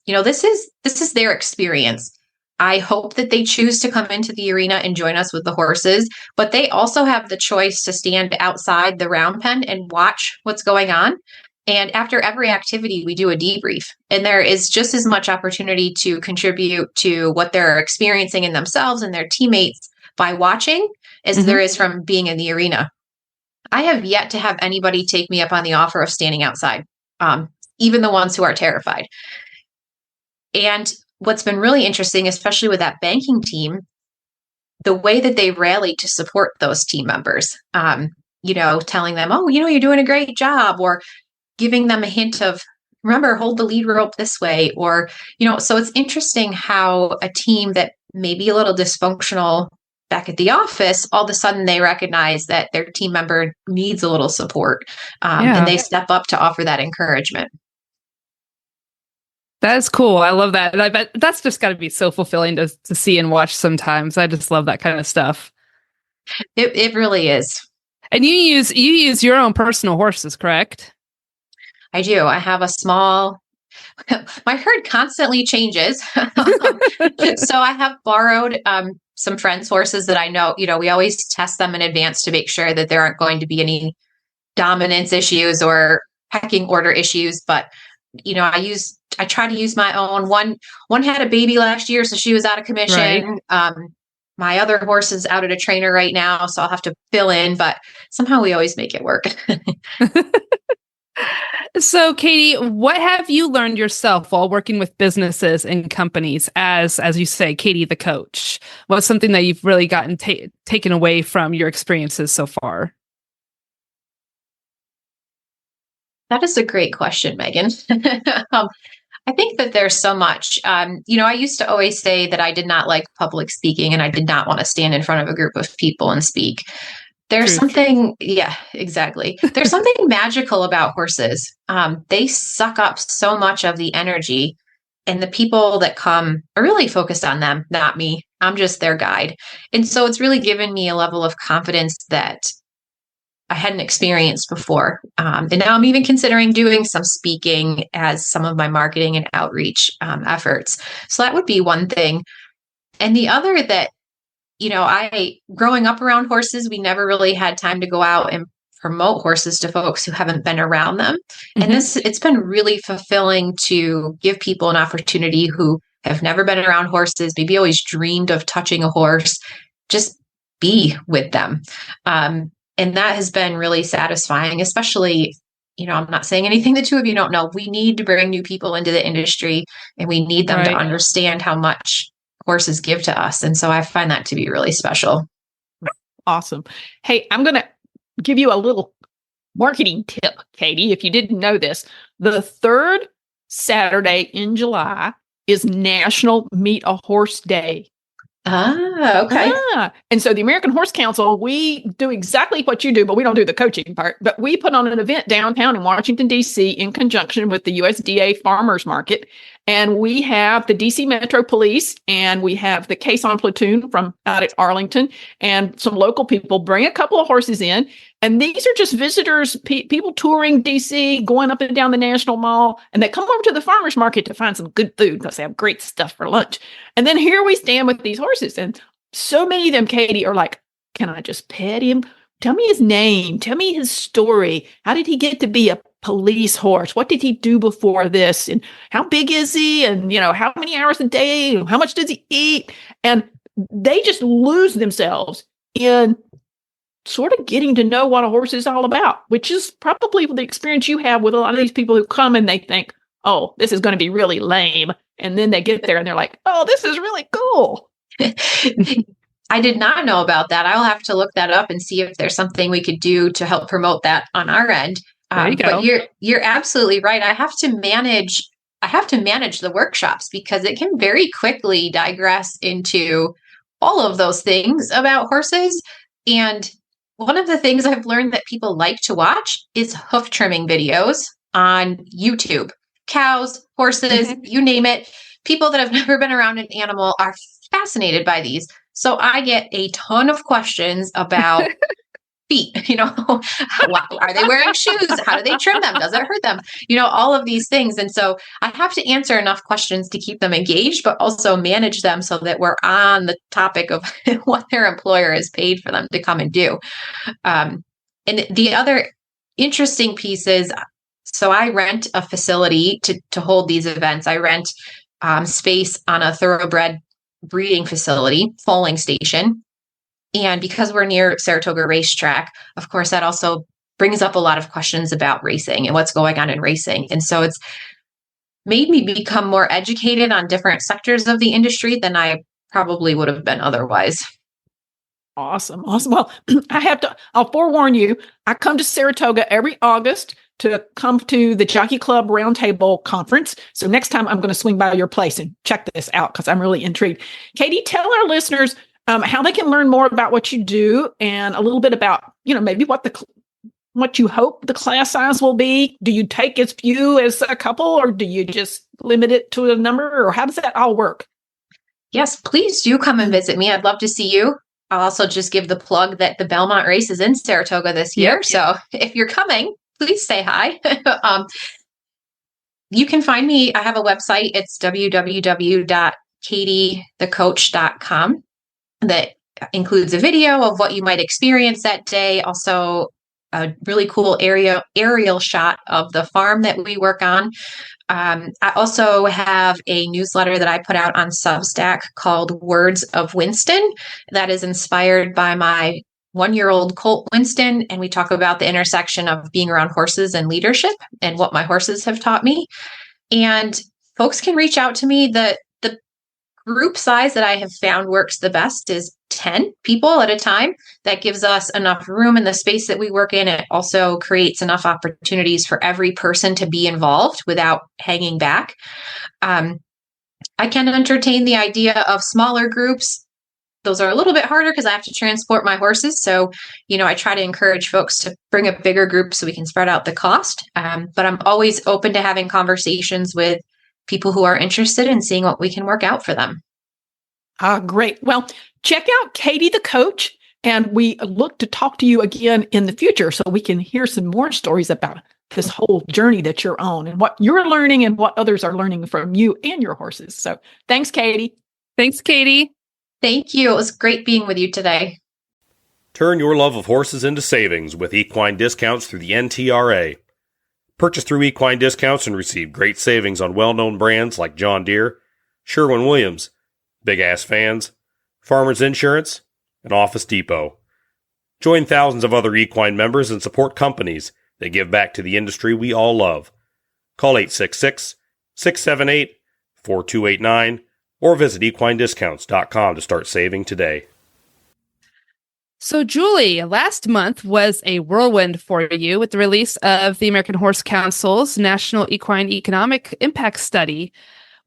this is their experience. I hope that they choose to come into the arena and join us with the horses, but they also have the choice to stand outside the round pen and watch what's going on. And after every activity, we do a debrief, and there is just as much opportunity to contribute to what they're experiencing in themselves and their teammates by watching as there is from being in the arena. I have yet to have anybody take me up on the offer of standing outside, even the ones who are terrified. And what's been really interesting, especially with that banking team, the way that they rallied to support those team members, telling them, oh, you're doing a great job, or giving them a hint of, remember, hold the lead rope this way, or, so it's interesting how a team that may be a little dysfunctional back at the office, all of a sudden they recognize that their team member needs a little support, and they step up to offer that encouragement. That is cool. I love that. And I bet that's just got to be so fulfilling to see and watch sometimes. I just love that kind of stuff. It really is. And you use your own personal horses, correct? I do. I have a small, my herd constantly changes. So I have borrowed some friends' horses that I know, we always test them in advance to make sure that there aren't going to be any dominance issues or pecking order issues. But, I try to use my own. One had a baby last year, so she was out of commission. Right. My other horse is out at a trainer right now, so I'll have to fill in, but somehow we always make it work. So, Katie, what have you learned yourself while working with businesses and companies as you say, Katie, the coach? What's something that you've really gotten taken away from your experiences so far? That is a great question, Megan. I think that there's so much. I used to always say that I did not like public speaking and I did not want to stand in front of a group of people and speak. There's something, yeah, exactly. There's something magical about horses. They suck up so much of the energy, and the people that come are really focused on them, not me. I'm just their guide. And so it's really given me a level of confidence that I hadn't experienced before. And now I'm even considering doing some speaking as some of my marketing and outreach efforts. So that would be one thing. And the other that, growing up around horses, we never really had time to go out and promote horses to folks who haven't been around them. Mm-hmm. And it's been really fulfilling to give people an opportunity who have never been around horses, maybe always dreamed of touching a horse, just be with them. And that has been really satisfying, especially, I'm not saying anything the two of you don't know. We need to bring new people into the industry, and we need them to understand how much horses give to us. And so I find that to be really special. Awesome. Hey, I'm going to give you a little marketing tip, Katie, if you didn't know this. The third Saturday in July is National Meet a Horse Day. Ah, okay. And so the American Horse Council, we do exactly what you do, but we don't do the coaching part. But we put on an event downtown in Washington, D.C. in conjunction with the USDA Farmers Market. And we have the DC Metro Police, and we have the Caisson Platoon from out at Arlington, and some local people bring a couple of horses in. And these are just visitors, people touring DC, going up and down the National Mall, and they come over to the farmer's market to find some good food because they have great stuff for lunch. And then here we stand with these horses. And so many of them, Katie, are like, can I just pet him? Tell me his name. Tell me his story. How did he get to be a police horse? What did he do before this? And how big is he? And, how many hours a day? How much does he eat? And they just lose themselves in sort of getting to know what a horse is all about, which is probably the experience you have with a lot of these people who come and they think, oh, this is going to be really lame. And then they get there and they're like, oh, this is really cool. I did not know about that. I'll have to look that up and see if there's something we could do to help promote that on our end. There you go. But you're absolutely right. I have to manage the workshops because it can very quickly digress into all of those things about horses. And one of the things I've learned that people like to watch is hoof trimming videos on YouTube. Cows, horses, you name it. People that have never been around an animal are fascinated by these. So I get a ton of questions about feet, are they wearing shoes? How do they trim them? Does it hurt them? All of these things. And so I have to answer enough questions to keep them engaged, but also manage them so that we're on the topic of what their employer has paid for them to come and do. And the other interesting piece is, so I rent a facility to hold these events. I rent space on a thoroughbred breeding facility, foaling station. And because we're near Saratoga Racetrack, of course, that also brings up a lot of questions about racing and what's going on in racing. And so it's made me become more educated on different sectors of the industry than I probably would have been otherwise. Awesome. Well, I'll forewarn you, I come to Saratoga every August to come to the Jockey Club Roundtable Conference. So next time I'm going to swing by your place and check this out because I'm really intrigued. Katie, tell our listeners how they can learn more about what you do and a little bit about, maybe what you hope the class size will be. Do you take as few as a couple, or do you just limit it to a number, or how does that all work? Yes, please do come and visit me. I'd love to see you. I'll also just give the plug that the Belmont race is in Saratoga this year. Yep. So if you're coming, please say hi. You can find me. I have a website. It's www.katiethecoach.com that includes a video of what you might experience that day. Also, a really cool aerial shot of the farm that we work on. I also have a newsletter that I put out on Substack called Words of Winston that is inspired by my 1-year-old colt Winston, and we talk about the intersection of being around horses and leadership and what my horses have taught me. And folks can reach out to me. The group size that I have found works the best is 10 people at a time. That gives us enough room in the space that we work in. It also creates enough opportunities for every person to be involved without hanging back. I can entertain the idea of smaller groups. Those are a little bit harder because I have to transport my horses. So, I try to encourage folks to bring a bigger group so we can spread out the cost. But I'm always open to having conversations with people who are interested in seeing what we can work out for them. Great. Well, check out Katie the Coach, and we look to talk to you again in the future so we can hear some more stories about this whole journey that you're on and what you're learning and what others are learning from you and your horses. So thanks, Katie. Thanks, Katie. Thank you. It was great being with you today. Turn your love of horses into savings with equine discounts through the NTRA. Purchase through equine discounts and receive great savings on well-known brands like John Deere, Sherwin-Williams, Big Ass Fans, Farmers Insurance, and Office Depot. Join thousands of other equine members and support companies that give back to the industry we all love. Call 866-678-4289 or visit equinediscounts.com to start saving today. So, Julie, last month was a whirlwind for you with the release of the American Horse Council's National Equine Economic Impact Study.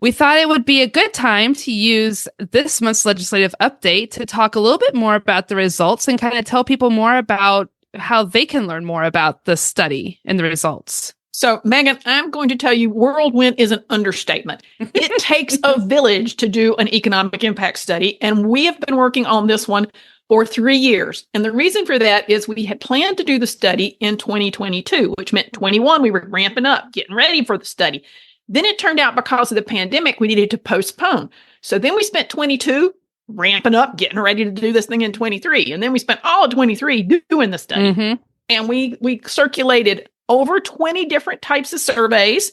We thought it would be a good time to use this month's legislative update to talk a little bit more about the results and kind of tell people more about how they can learn more about the study and the results. So, Megan, I'm going to tell you whirlwind is an understatement. It takes a village to do an economic impact study, and we have been working on this one for 3 years. And the reason for that is we had planned to do the study in 2022, which meant 21, we were ramping up, getting ready for the study. Then it turned out because of the pandemic, we needed to postpone. So then we spent 22 ramping up, getting ready to do this thing in 23. And then we spent all of 23 doing the study. Mm-hmm. And we circulated over 20 different types of surveys.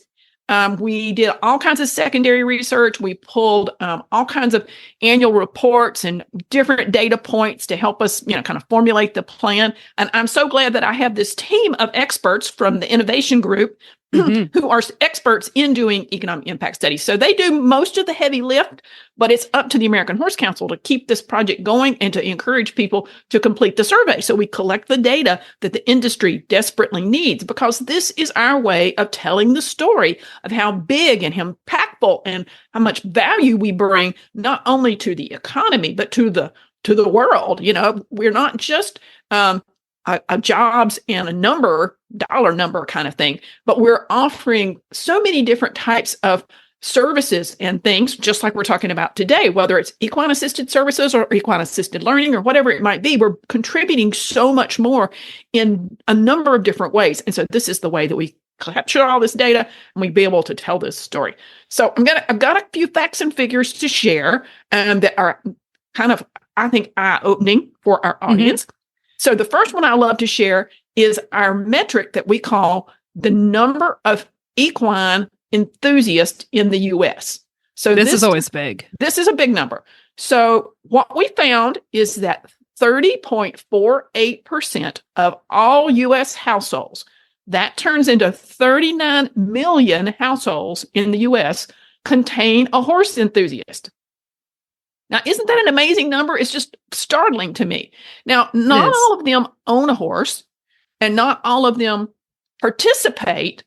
We did all kinds of secondary research. We pulled all kinds of annual reports and different data points to help us, kind of formulate the plan. And I'm so glad that I have this team of experts from the innovation group who are experts in doing economic impact studies. So they do most of the heavy lift, but it's up to the American Horse Council to keep this project going and to encourage people to complete the survey. So we collect the data that the industry desperately needs, because this is our way of telling the story of how big and how impactful and how much value we bring, not only to the economy, but to the world. We're not just a jobs and a dollar number kind of thing, but we're offering so many different types of services and things, just like we're talking about today, whether it's equine-assisted services or equine-assisted learning or whatever it might be. We're contributing so much more in a number of different ways. And so this is the way that we capture all this data and we be able to tell this story. So I've got a few facts and figures to share that are kind of, I think, eye-opening for our audience. So the first one I love to share is our metric that we call the number of equine enthusiasts in the U.S. So this is always big. This is a big number. So what we found is that 30.48% of all U.S. households, that turns into 39 million households in the U.S., contain a horse enthusiast. Now, isn't that an amazing number? It's just startling to me. Now, not all of them own a horse, and not all of them participate.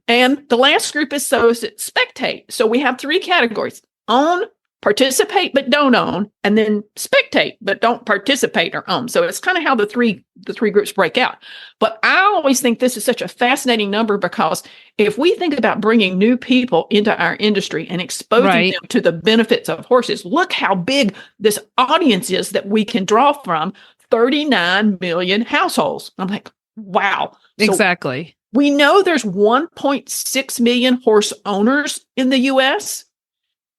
And the last group is those that spectate. So we have 3 categories: own, participate, but don't own, and then spectate, but don't participate or own. So it's kind of how the three groups break out. But I always think this is such a fascinating number, because if we think about bringing new people into our industry and exposing them to the benefits of horses, look how big this audience is that we can draw from: 39 million households. I'm like, wow. Exactly. So we know there's 1.6 million horse owners in the U.S.,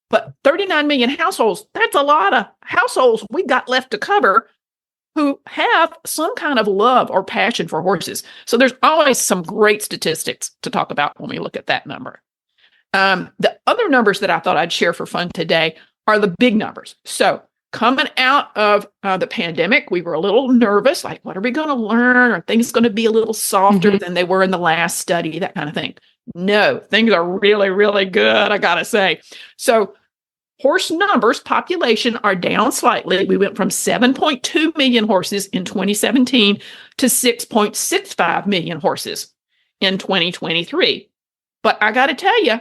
but 39 million households, that's a lot of households we got left to cover who have some kind of love or passion for horses. So there's always some great statistics to talk about when we look at that number. The other numbers that I thought I'd share for fun today are the big numbers. So coming out of the pandemic, we were a little nervous, like, what are we going to learn? Are things going to be a little softer than they were in the last study, that kind of thing? No, things are really, really good, I got to say. So horse numbers, population, are down slightly. We went from 7.2 million horses in 2017 to 6.65 million horses in 2023. But I got to tell you,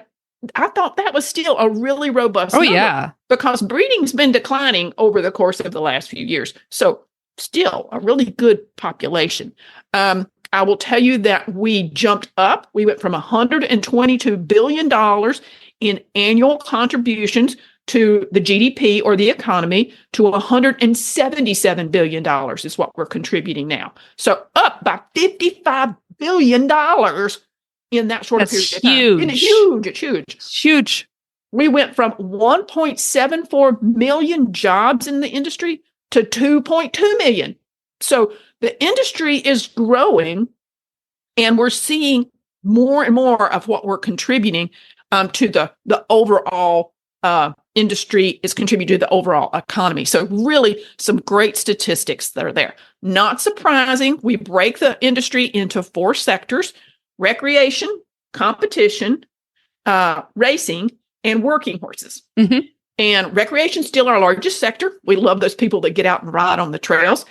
I thought that was still a really robust number, because breeding's been declining over the course of the last few years. So still a really good population. I will tell you that we jumped up. We went from $122 billion in annual contributions to the GDP or the economy to $177 billion is what we're contributing now. So up by $55 billion in that short period of time. It's huge. It's huge. We went from 1.74 million jobs in the industry to 2.2 million. So the industry is growing, and we're seeing more and more of what we're contributing to the overall industry is contributing to the overall economy. So really some great statistics that are there. Not surprising, we break the industry into 4 sectors: recreation, competition, racing, and working horses. And recreation is still our largest sector. We love those people that get out and ride on the trails.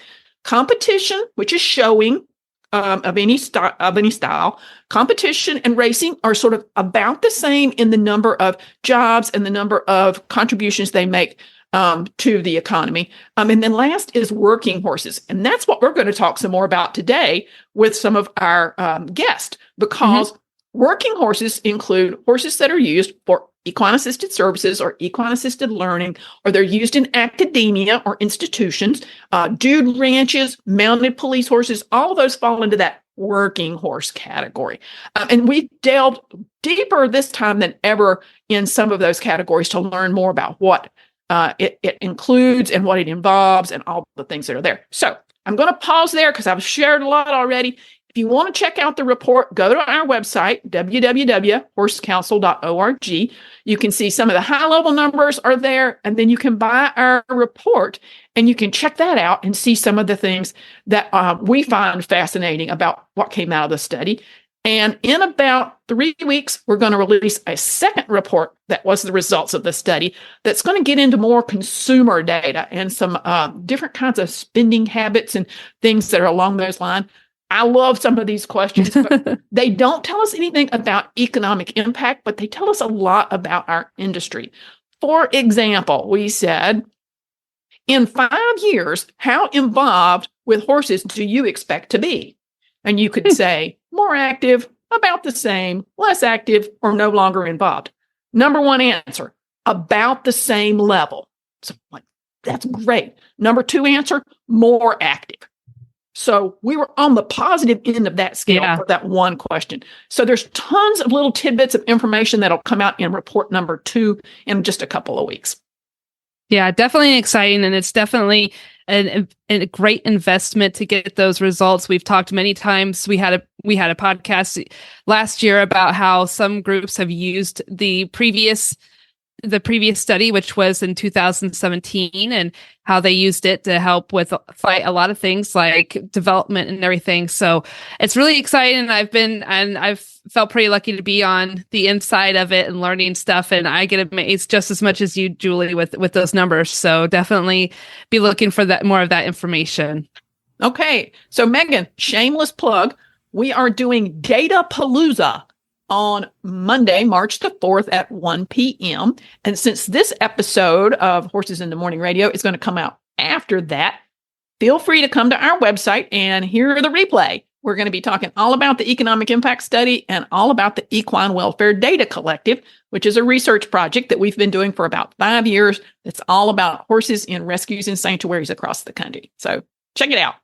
Competition, which is showing of any style, competition and racing are sort of about the same in the number of jobs and the number of contributions they make to the economy. And then last is working horses. And that's what we're going to talk some more about today with some of our guests, because Working horses include horses that are used for equine-assisted services or equine-assisted learning, or they're used in academia or institutions, dude ranches, mounted police horses, all of those fall into that working horse category. And we delved deeper this time than ever in some of those categories to learn more about what it includes and what it involves and all the things that are there. So I'm going to pause there because I've shared a lot already. If you want to check out the report, go to our website, www.horsecouncil.org. You can see some of the high-level numbers are there, and then you can buy our report, and you can check that out and see some of the things that we find fascinating about what came out of the study. And in about 3 weeks, we're going to release a second report that was the results of the study that's going to get into more consumer data and some different kinds of spending habits and things that are along those lines. I love some of these questions, but they don't tell us anything about economic impact, but they tell us a lot about our industry. For example, we said, in 5 years, how involved with horses do you expect to be? And you could say more active, about the same, less active, or no longer involved. Number one answer, about the same level. So that's great. Number two answer, more active. So we were on the positive end of that scale for that one question. So there's tons of little tidbits of information that'll come out in report number 2 in just a couple of weeks. Yeah, definitely exciting. And it's definitely a great investment to get those results. We've talked many times. We had a podcast last year about how some groups have used the previous study, which was in 2017, and how they used it to help with fight a lot of things like development and everything. So it's really exciting. I've felt pretty lucky to be on the inside of it and learning stuff. And I get amazed just as much as you, Julie, with those numbers. So definitely be looking for more of that information. Okay. So Megan, shameless plug. We are doing Data Palooza on Monday, March the 4th at 1 p.m. And since this episode of Horses in the Morning Radio is going to come out after that, feel free to come to our website and hear the replay. We're going to be talking all about the economic impact study and all about the Equine Welfare Data Collective, which is a research project that we've been doing for about 5 years. That's all about horses in rescues and sanctuaries across the country. So check it out.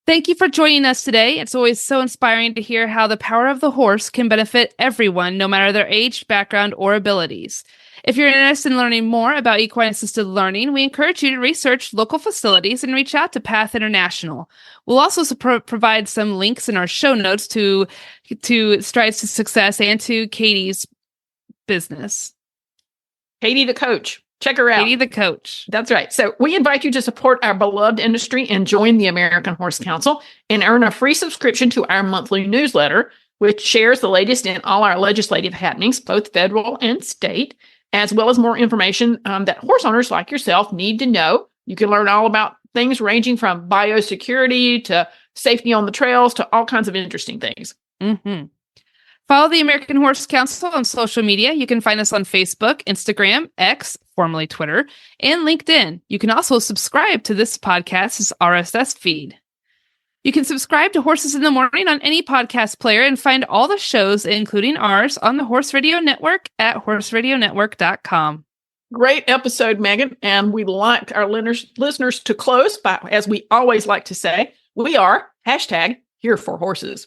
Thank you for joining us today. It's always so inspiring to hear how the power of the horse can benefit everyone, no matter their age, background, or abilities. If you're interested in learning more about equine-assisted learning, we encourage you to research local facilities and reach out to Path International. We'll also provide some links in our show notes to Strides to Success and to Katie's business. Katie the coach. Check her out. Katie the coach. That's right. So we invite you to support our beloved industry and join the American Horse Council and earn a free subscription to our monthly newsletter, which shares the latest in all our legislative happenings, both federal and state, as well as more information that horse owners like yourself need to know. You can learn all about things ranging from biosecurity to safety on the trails to all kinds of interesting things. Mm-hmm. Follow the American Horse Council on social media. You can find us on Facebook, Instagram, X, formerly Twitter, and LinkedIn. You can also subscribe to this podcast's RSS feed. You can subscribe to Horses in the Morning on any podcast player and find all the shows, including ours, on the Horse Radio Network at horseradionetwork.com. Great episode, Megan. And we'd like our listeners to close by, as we always like to say, we are #HereForHorses.